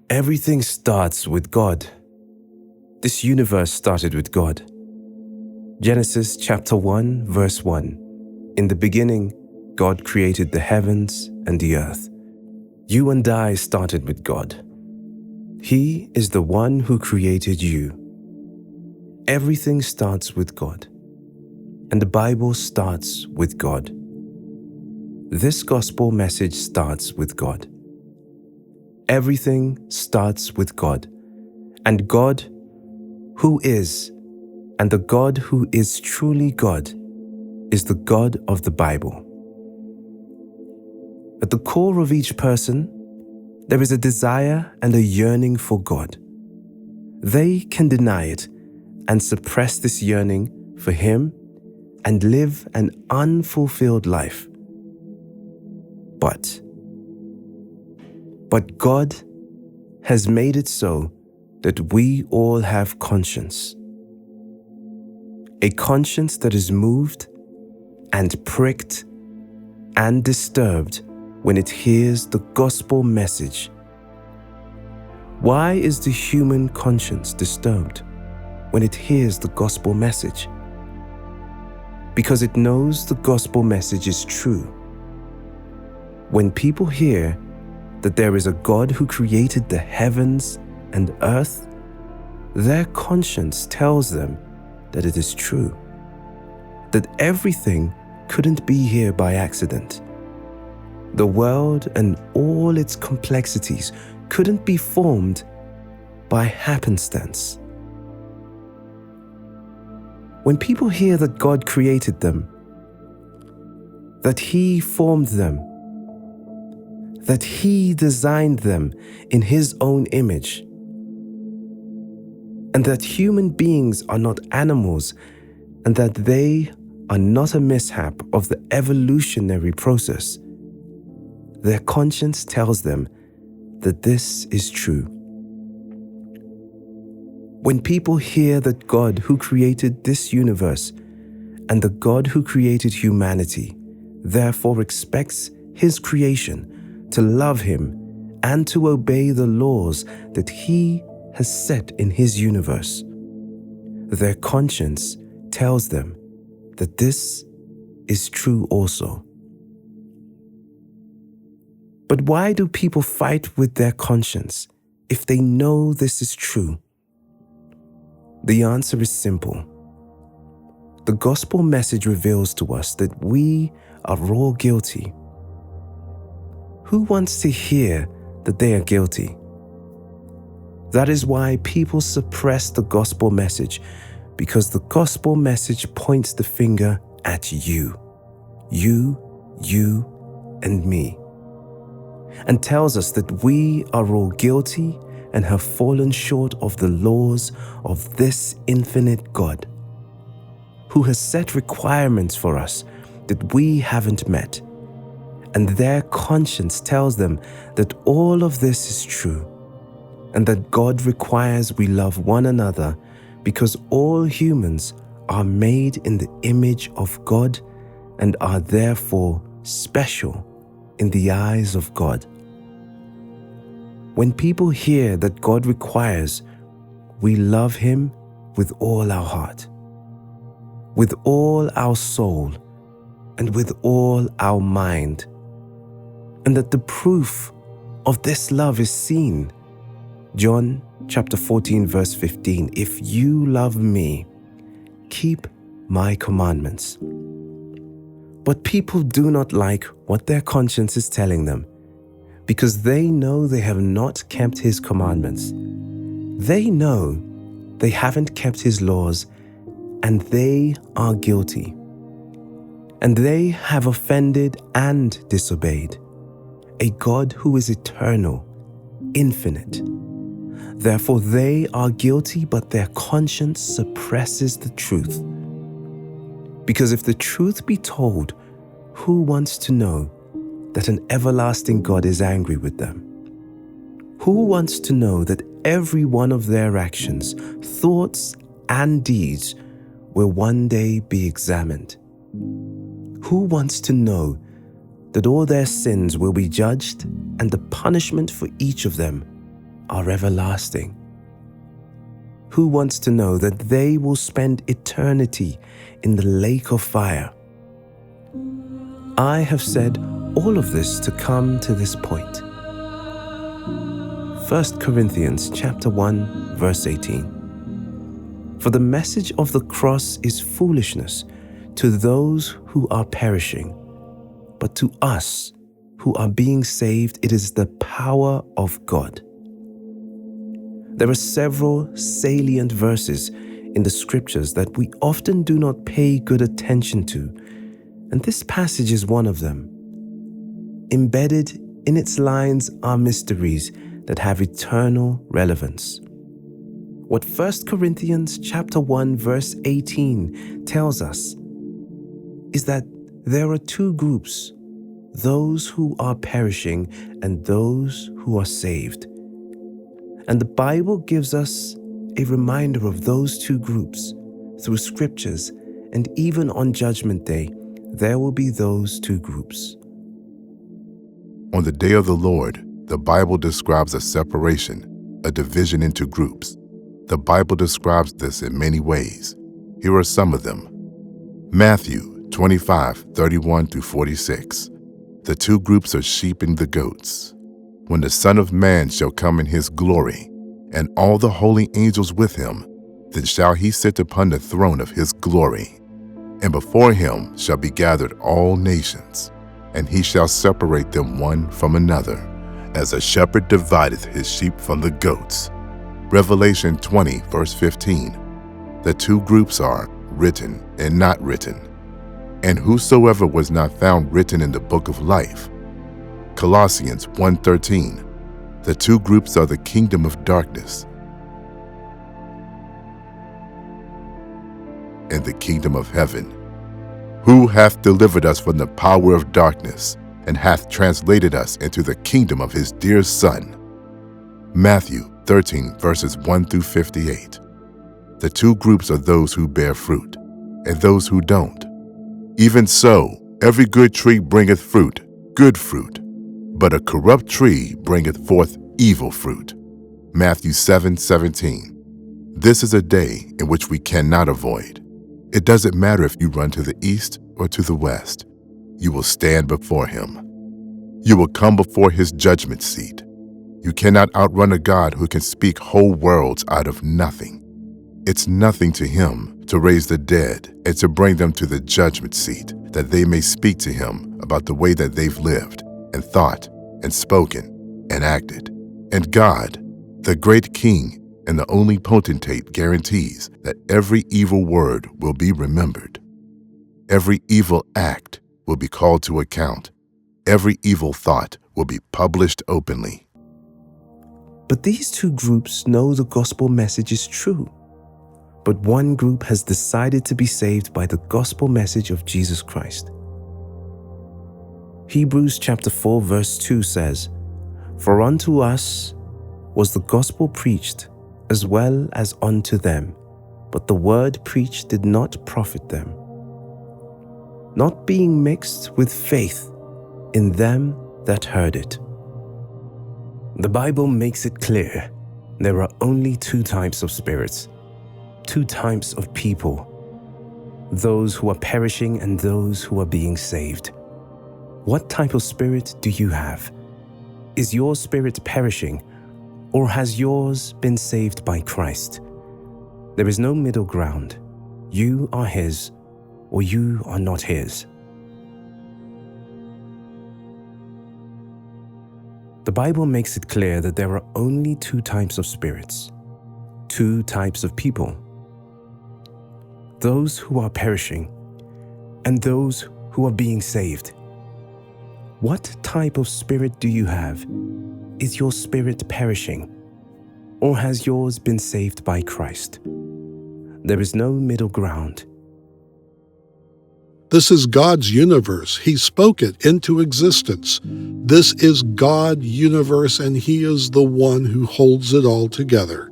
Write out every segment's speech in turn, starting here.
Everything starts with God. This universe started with God. Genesis chapter 1, verse 1. In the beginning, God created the heavens and the earth. You and I started with God. He is the one who created you. Everything starts with God. And the Bible starts with God. This gospel message starts with God. Everything starts with God. And God, who is, and the God who is truly God, is the God of the Bible. At the core of each person, there is a desire and a yearning for God. They can deny it and suppress this yearning for Him and live an unfulfilled life. But God has made it so that we all have conscience. A conscience that is moved and pricked and disturbed when it hears the gospel message. Why is the human conscience disturbed when it hears the gospel message? Because it knows the gospel message is true. When people hear that there is a God who created the heavens and earth, their conscience tells them that it is true, that everything couldn't be here by accident. The world and all its complexities couldn't be formed by happenstance. When people hear that God created them, that He formed them, that He designed them in His own image, and that human beings are not animals, and that they are not a mishap of the evolutionary process, their conscience tells them that this is true. When people hear that God who created this universe and the God who created humanity therefore expects His creation to love Him and to obey the laws that He has set in His universe, their conscience tells them that this is true also. But why do people fight with their conscience if they know this is true? The answer is simple. The gospel message reveals to us that we are all guilty. Who wants to hear that they are guilty? That is why people suppress the gospel message, because the gospel message points the finger at you, and me, and tells us that we are all guilty and have fallen short of the laws of this infinite God, who has set requirements for us that we haven't met. And their conscience tells them that all of this is true, and that God requires we love one another because all humans are made in the image of God and are therefore special in the eyes of God. When people hear that God requires we love Him with all our heart, with all our soul, and with all our mind, and that the proof of this love is seen. John chapter 14 verse 15, if you love me, keep my commandments. But people do not like what their conscience is telling them, because they know they have not kept His commandments. They know they haven't kept His laws, and they are guilty. And they have offended and disobeyed a God who is eternal, infinite. Therefore, they are guilty, but their conscience suppresses the truth. Because if the truth be told, who wants to know that an everlasting God is angry with them? Who wants to know that every one of their actions, thoughts, and deeds will one day be examined? Who wants to know that all their sins will be judged and the punishment for each of them are everlasting? Who wants to know that they will spend eternity in the lake of fire? I have said all of this to come to this point. 1 Corinthians chapter 1, verse 18. For the message of the cross is foolishness to those who are perishing, but to us who are being saved, it is the power of God. There are several salient verses in the scriptures that we often do not pay good attention to, and this passage is one of them. Embedded in its lines are mysteries that have eternal relevance. What 1 Corinthians chapter 1 verse 18 tells us is that there are two groups, those who are perishing and those who are saved. And the Bible gives us a reminder of those two groups through scriptures, and even on Judgment Day, there will be those two groups. On the day of the Lord, the Bible describes a separation, a division into groups. The Bible describes this in many ways. Here are some of them. Matthew 25:31-46. The two groups are sheep and the goats. When the Son of Man shall come in his glory, and all the holy angels with him, then shall he sit upon the throne of his glory. And before him shall be gathered all nations, and he shall separate them one from another, as a shepherd divideth his sheep from the goats. Revelation 20, verse 15. The two groups are written and not written. And whosoever was not found written in the book of life. Colossians 1:13. The two groups are the kingdom of darkness and the kingdom of heaven. Who hath delivered us from the power of darkness, and hath translated us into the kingdom of his dear Son. Matthew 13, verses 1-58. The two groups are those who bear fruit, and those who don't. Even so, every good tree bringeth fruit, good fruit, but a corrupt tree bringeth forth evil fruit. Matthew 7:17. This is a day in which we cannot avoid. It doesn't matter if you run to the east or to the west. You will stand before him. You will come before his judgment seat. You cannot outrun a God who can speak whole worlds out of nothing. It's nothing to him to raise the dead and to bring them to the judgment seat, that they may speak to him about the way that they've lived and thought and spoken and acted. And God, the great King and the only potentate, guarantees that every evil word will be remembered. Every evil act will be called to account. Every evil thought will be published openly. But these two groups know the gospel message is true. But one group has decided to be saved by the gospel message of Jesus Christ. Hebrews chapter 4 verse 2 says, For unto us was the gospel preached as well as unto them, but the word preached did not profit them, not being mixed with faith in them that heard it. The Bible makes it clear there are only two types of spirits, two types of people, those who are perishing and those who are being saved. What type of spirit do you have? Is your spirit perishing, or has yours been saved by Christ? There is no middle ground. You are his, or you are not his. The Bible makes it clear that there are only two types of spirits, two types of people, those who are perishing and those who are being saved. What type of spirit do you have? Is your spirit perishing, or has yours been saved by Christ? There is no middle ground. This is God's universe. He spoke it into existence. This is God's universe, and He is the one who holds it all together.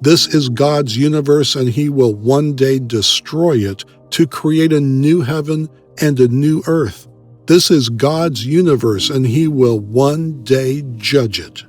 This is God's universe, and He will one day destroy it to create a new heaven and a new earth. This is God's universe, and He will one day judge it.